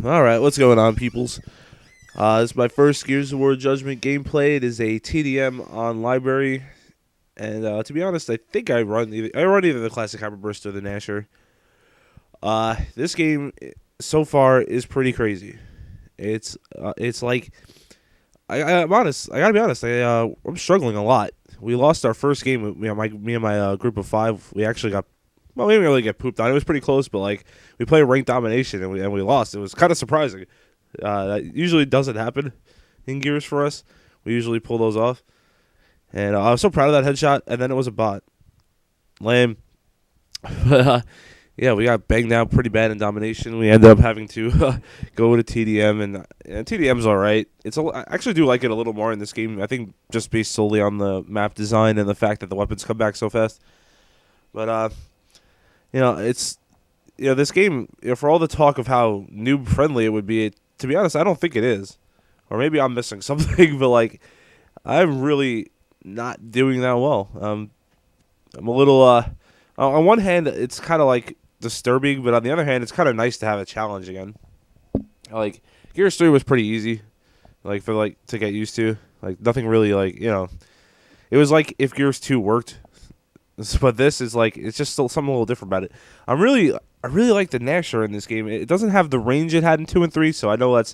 All right, what's going on, peoples? This is my first Gears of War Judgment gameplay. It is a TDM on library, and to be honest, I think I run either the classic Hyperburst or the Nasher. This game so far is pretty crazy. It's like I'm honest. I gotta be honest. I'm struggling a lot. We lost our first game. Me and my group of five. We actually got. Well, we didn't really get pooped on. It was pretty close, but like we played ranked domination and we lost. It was kind of surprising. That usually doesn't happen in Gears for us. We usually pull those off. And I was so proud of that headshot, and then it was a bot. Lame. Yeah, we got banged out pretty bad in domination. We ended up having to go to TDM, and TDM's all right. I actually do like it a little more in this game. I think just based solely on the map design and the fact that the weapons come back so fast. But it's this game. For all the talk of how noob friendly it would be, to be honest, I don't think it is. Or maybe I'm missing something, but like I'm really not doing that well. I'm a little on one hand it's kind of like disturbing, but on the other hand it's kind of nice to have a challenge again. Like Gears 3 was pretty easy, like for like to get used to. Like nothing really it was like if Gears 2 worked. But this is like it's just still something a little different about it. I really like the Nasher in this game. It doesn't have the range it had in 2 and 3, so I know that's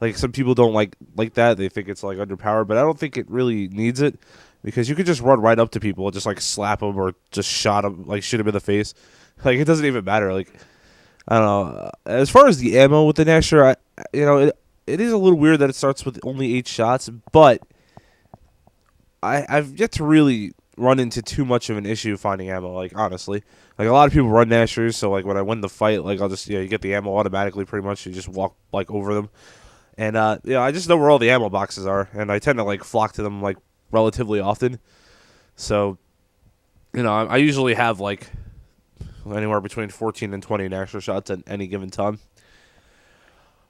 like some people don't like that. They think it's like underpowered, but I don't think it really needs it because you could just run right up to people and just like slap them or just shot them, like shoot them in the face. Like it doesn't even matter. Like I don't know. As far as the ammo with the Nasher, it is a little weird that it starts with only 8 shots, but I've yet to really run into too much of an issue finding ammo. Like honestly, like a lot of people run Nashers, so like when I win the fight, like I'll just you get the ammo automatically. Pretty much, you just walk like over them, and I just know where all the ammo boxes are, and I tend to like flock to them like relatively often. So I usually have like anywhere between 14 and 20 Nasher shots at any given time.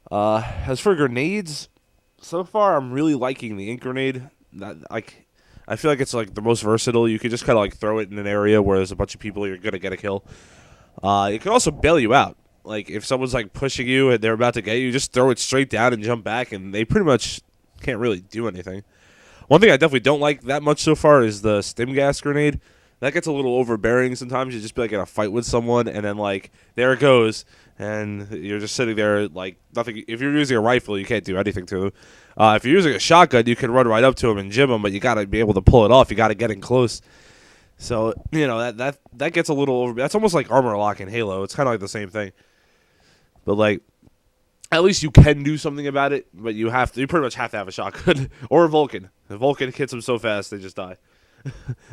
As for grenades, so far I'm really liking the ink grenade. I feel like it's like the most versatile. You could just kind of like throw it in an area where there's a bunch of people, you're gonna get a kill. It can also bail you out. Like if someone's like pushing you and they're about to get you, just throw it straight down and jump back, and they pretty much can't really do anything. One thing I definitely don't like that much so far is the stim gas grenade. That gets a little overbearing sometimes. You just be like in a fight with someone, and then like there it goes, and you're just sitting there like nothing. If you're using a rifle, you can't do anything to them. If you're using a shotgun, you can run right up to him and jim him, but you got to be able to pull it off. You got to get in close. So that gets a little over. That's almost like armor lock in Halo. It's kind of like the same thing, but like at least you can do something about it. But you pretty much have to have a shotgun or a Vulcan. The Vulcan hits them so fast they just die.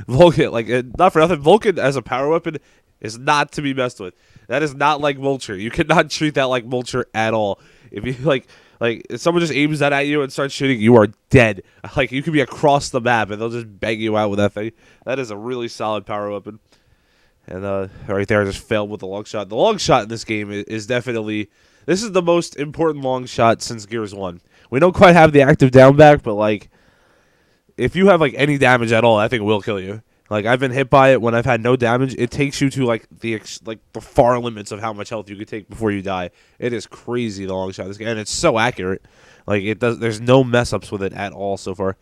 Vulcan, like not for nothing, Vulcan as a power weapon is not to be messed with. That is not like Vulture. You cannot treat that like Vulture at all. If you like if someone just aims that at you and starts shooting, you are dead. Like you could be across the map and they'll just bang you out with that thing. That is a really solid power weapon. And right there, I just failed with the long shot. The long shot in this game is definitely this is the most important long shot since Gears 1. We don't quite have the active down back, but like if you have like any damage at all, that thing will kill you. Like I've been hit by it when I've had no damage. It takes you to like the far limits of how much health you could take before you die. It is crazy the long shot of this game, and it's so accurate. Like it does. There's no mess ups with it at all so far.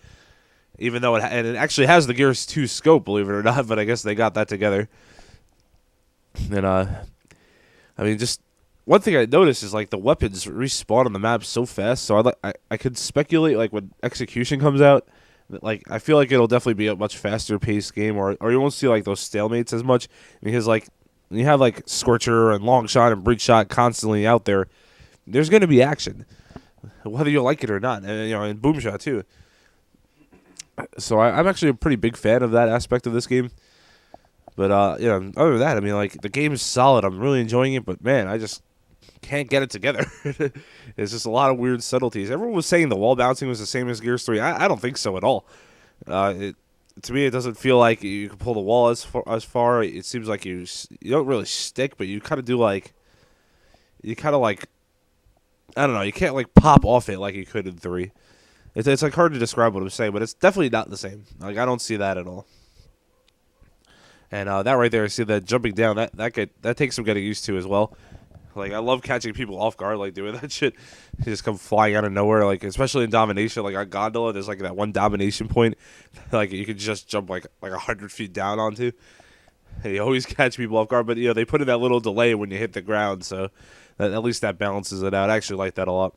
Even though it actually has the Gears 2 scope, believe it or not. But I guess they got that together. And I mean, just one thing I noticed is like the weapons respawn on the map so fast. So I could speculate like when execution comes out. Like I feel like it'll definitely be a much faster paced game, or you won't see like those stalemates as much because like when you have like Scorcher and Long Shot and Breach Shot constantly out there, there's going to be action, whether you like it or not, and and Boom Shot too. So I'm actually a pretty big fan of that aspect of this game. But other than that, I mean like the game is solid. I'm really enjoying it, but man, I just can't get it together. It's just a lot of weird subtleties. Everyone was saying the wall bouncing was the same as Gears 3. I don't think so at all. To me, it doesn't feel like you can pull the wall as far. It seems like you don't really stick, but you kind of do like I don't know. You can't like pop off it like you could in 3. It's like hard to describe what I'm saying, but it's definitely not the same. Like I don't see that at all. And that right there, see that jumping down, that takes some getting used to as well. Like, I love catching people off guard, like, doing that shit. You just come flying out of nowhere, like, especially in domination. Like, on Gondola, there's, like, that one domination point, like, you could just jump, like 100 feet down onto. And you always catch people off guard, but, they put in that little delay when you hit the ground, so at least that balances it out. I actually like that a lot.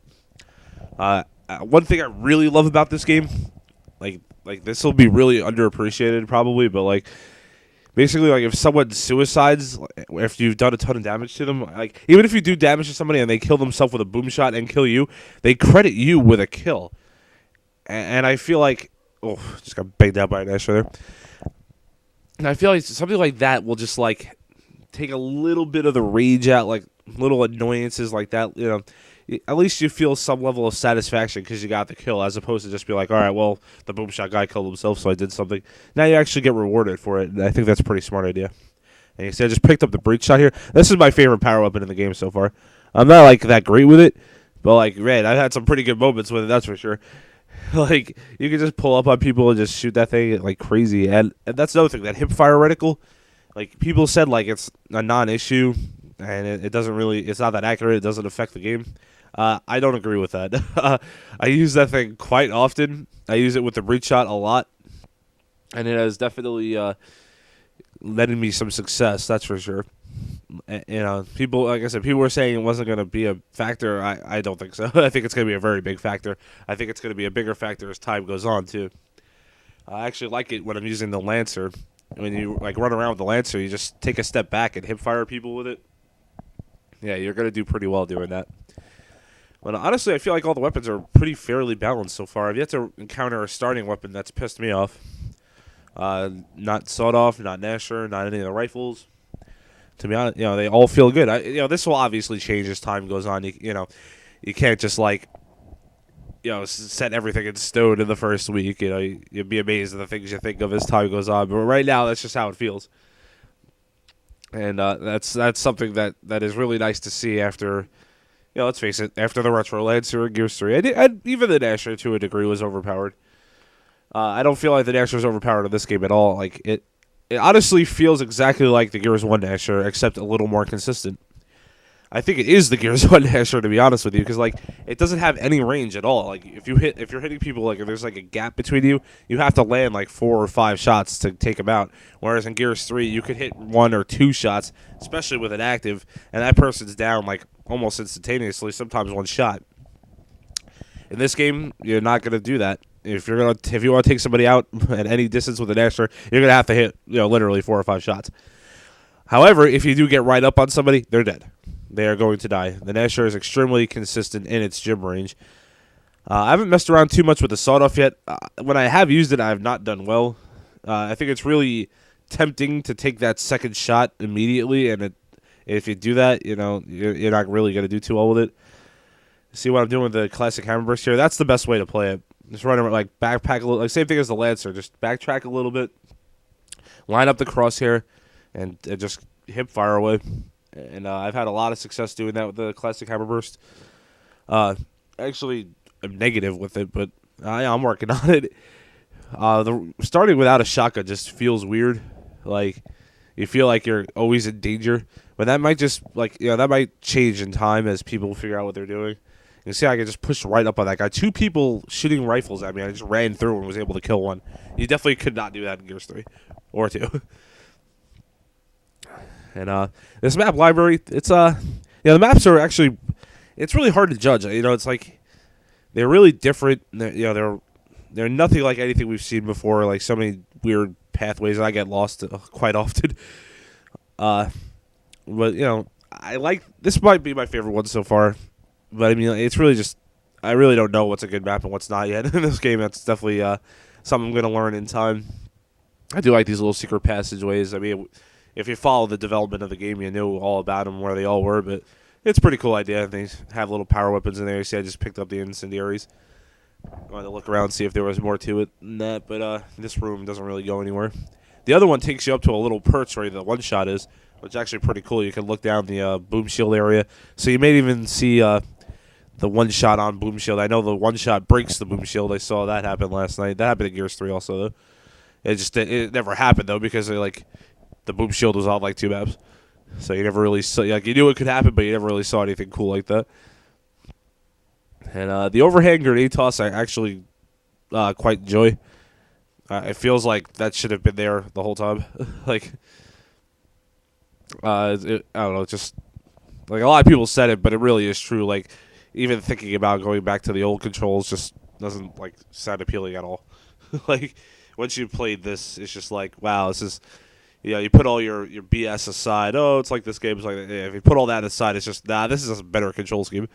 One thing I really love about this game, like this will be really underappreciated probably, but, like, basically, like, if someone suicides, if you've done a ton of damage to them, like, even if you do damage to somebody and they kill themselves with a boom shot and kill you, they credit you with a kill. And I feel like, just got banged out by an Asher there. And I feel like something like that will just, like, take a little bit of the rage out, like, little annoyances like that, at least you feel some level of satisfaction because you got the kill, as opposed to just be like, all right, well, the boom shot guy killed himself, so I did something. Now you actually get rewarded for it, and I think that's a pretty smart idea. And you see, I just picked up the breach shot here. This is my favorite power weapon in the game so far. I'm not, like, that great with it, but, like, man, I've had some pretty good moments with it, that's for sure. Like, you can just pull up on people and just shoot that thing like crazy. And that's another thing, that hip fire reticle, like, people said, like, it's a non-issue, and it doesn't really, it's not that accurate, it doesn't affect the game. I don't agree with that. I use that thing quite often. I use it with the breach shot a lot, and it has definitely led me some success, that's for sure. People, like I said, people were saying it wasn't going to be a factor. I don't think so. I think it's going to be a very big factor. I think it's going to be a bigger factor as time goes on, too. I actually like it when I'm using the Lancer. When you, like, run around with the Lancer, you just take a step back and hip fire people with it. Yeah, you're going to do pretty well doing that. But honestly, I feel like all the weapons are pretty fairly balanced so far. I've yet to encounter a starting weapon that's pissed me off. Not sawed-off, not Nasher, not any of the rifles. To be honest, they all feel good. This will obviously change as time goes on. You can't just, like, set everything in stone in the first week. You'd be amazed at the things you think of as time goes on. But right now, that's just how it feels. And that's something that is really nice to see after, let's face it, after the Retro Lancer and Gears 3. Even the Nasher, to a degree, was overpowered. I don't feel like the Nasher is overpowered in this game at all. Like, it honestly feels exactly like the Gears 1 Nasher, except a little more consistent. I think it is the Gears 1 Nasher, to be honest with you, because, like, it doesn't have any range at all. Like, if you're hitting people, like, if there's, like, a gap between you, you have to land, like, 4 or 5 shots to take them out. Whereas in Gears 3, you could hit 1 or 2 shots, especially with an active, and that person's down, like, almost instantaneously, sometimes 1 shot. In this game, you're not going to do that. If you want to take somebody out at any distance with an Asher, you're going to have to hit, literally 4 or 5 shots. However, if you do get right up on somebody, they're dead. They are going to die. The Nasher is extremely consistent in its gym range. I haven't messed around too much with the sawed-off yet. When I have used it, I have not done well. I think it's really tempting to take that second shot immediately, and if you do that, you're not really going to do too well with it. See what I'm doing with the classic hammerburst here? That's the best way to play it. Just run around, like, backpack a little, like, same thing as the Lancer. Just backtrack a little bit, line up the crosshair, and just hip fire away. And I've had a lot of success doing that with the classic hammerburst. Actually, I'm negative with it, but I'm working on it. Starting without a shotgun just feels weird. Like, you feel like you're always in danger. But that might just, like, that might change in time as people figure out what they're doing. You see, I can just push right up on that guy. 2 people shooting rifles at me. I just ran through and was able to kill 1. You definitely could not do that in Gears 3 or 2. And this map library, it's the maps are actually, it's really hard to judge. It's like they're really different. They're nothing like anything we've seen before. Like, so many weird pathways, and I get lost quite often. But I like, this might be my favorite one so far. But I mean, it's really just, I really don't know what's a good map and what's not yet in this game. That's definitely something I'm going to learn in time. I do like these little secret passageways. I mean, if you follow the development of the game, you know all about them, where they all were. But it's a pretty cool idea. They have little power weapons in there. You see, I just picked up the incendiaries. I wanted to look around and see if there was more to it than that. But this room doesn't really go anywhere. The other one takes you up to a little perch where the one shot is, which is actually pretty cool. You can look down the boom shield area. So you may even see the one shot on boom shield. I know the one shot breaks the boom shield. I saw that happen last night. That happened in Gears 3 also, though. It never happened, though, because the boom shield was off like 2 maps. So you never really saw, like, you knew it could happen, but you never really saw anything cool like that. And the overhand grenade toss, I actually quite enjoy. It feels like that should have been there the whole time. Like, I don't know, just like a lot of people said it, but it really is true. Like, even thinking about going back to the old controls just doesn't like sound appealing at all. Like, once you played this, it's just like, wow, this is, you put all your BS aside. Oh, it's like this game. It's like, yeah, if you put all that aside, it's just, nah, this is a better control scheme.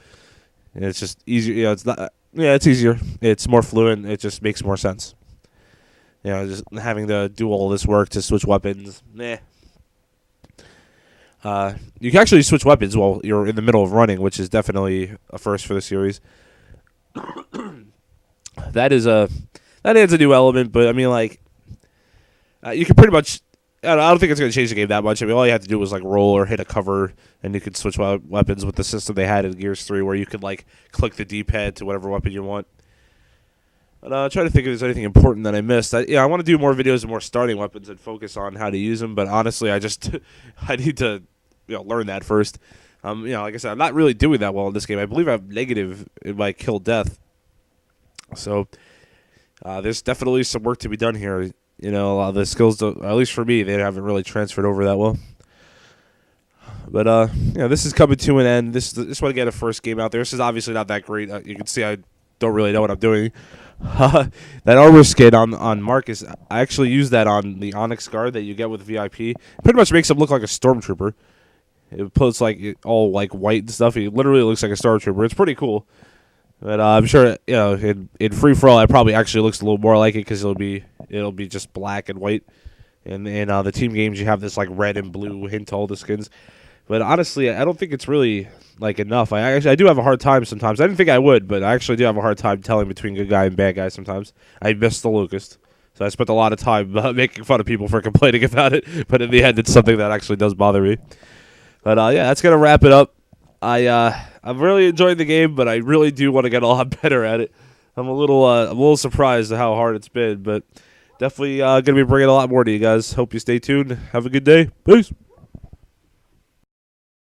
And it's just easier. It's not. Yeah, it's easier. It's more fluent. It just makes more sense. Just having to do all this work to switch weapons. Nah. You can actually switch weapons while you're in the middle of running, which is definitely a first for the series. That adds a new element, but I mean, like, you can pretty much. I don't think it's going to change the game that much. I mean, all you have to do was like roll or hit a cover, and you could switch weapons with the system they had in Gears 3, where you could like click the D-pad to whatever weapon you want. But trying to think if there's anything important that I missed. I want to do more videos of more starting weapons and focus on how to use them. But honestly, I need to learn that first. Like I said, I'm not really doing that well in this game. I believe I have negative in my kill death. So there's definitely some work to be done here. A lot of the skills, at least for me, they haven't really transferred over that well. But this is coming to an end. This want to get a first game out there. This is obviously not that great. You can see I don't really know what I'm doing. That armor skin on Marcus, I actually used that on the Onyx guard that you get with VIP. It pretty much makes him look like a stormtrooper. It puts like all like white and stuff. He literally looks like a stormtrooper. It's pretty cool. But I'm sure in free for all, it probably actually looks a little more like it because it'll be just black and white. And in the team games, you have this like red and blue hint to all the skins. But honestly, I don't think it's really like enough. I do have a hard time sometimes. I didn't think I would, but I actually do have a hard time telling between good guy and bad guy sometimes. I missed the Locust, so I spent a lot of time making fun of people for complaining about it. But in the end, it's something that actually does bother me. But that's gonna wrap it up. I'm really enjoying the game, but I really do want to get a lot better at it. I'm a little surprised at how hard it's been, but definitely gonna be bringing a lot more to you guys. Hope you stay tuned. Have a good day. Peace.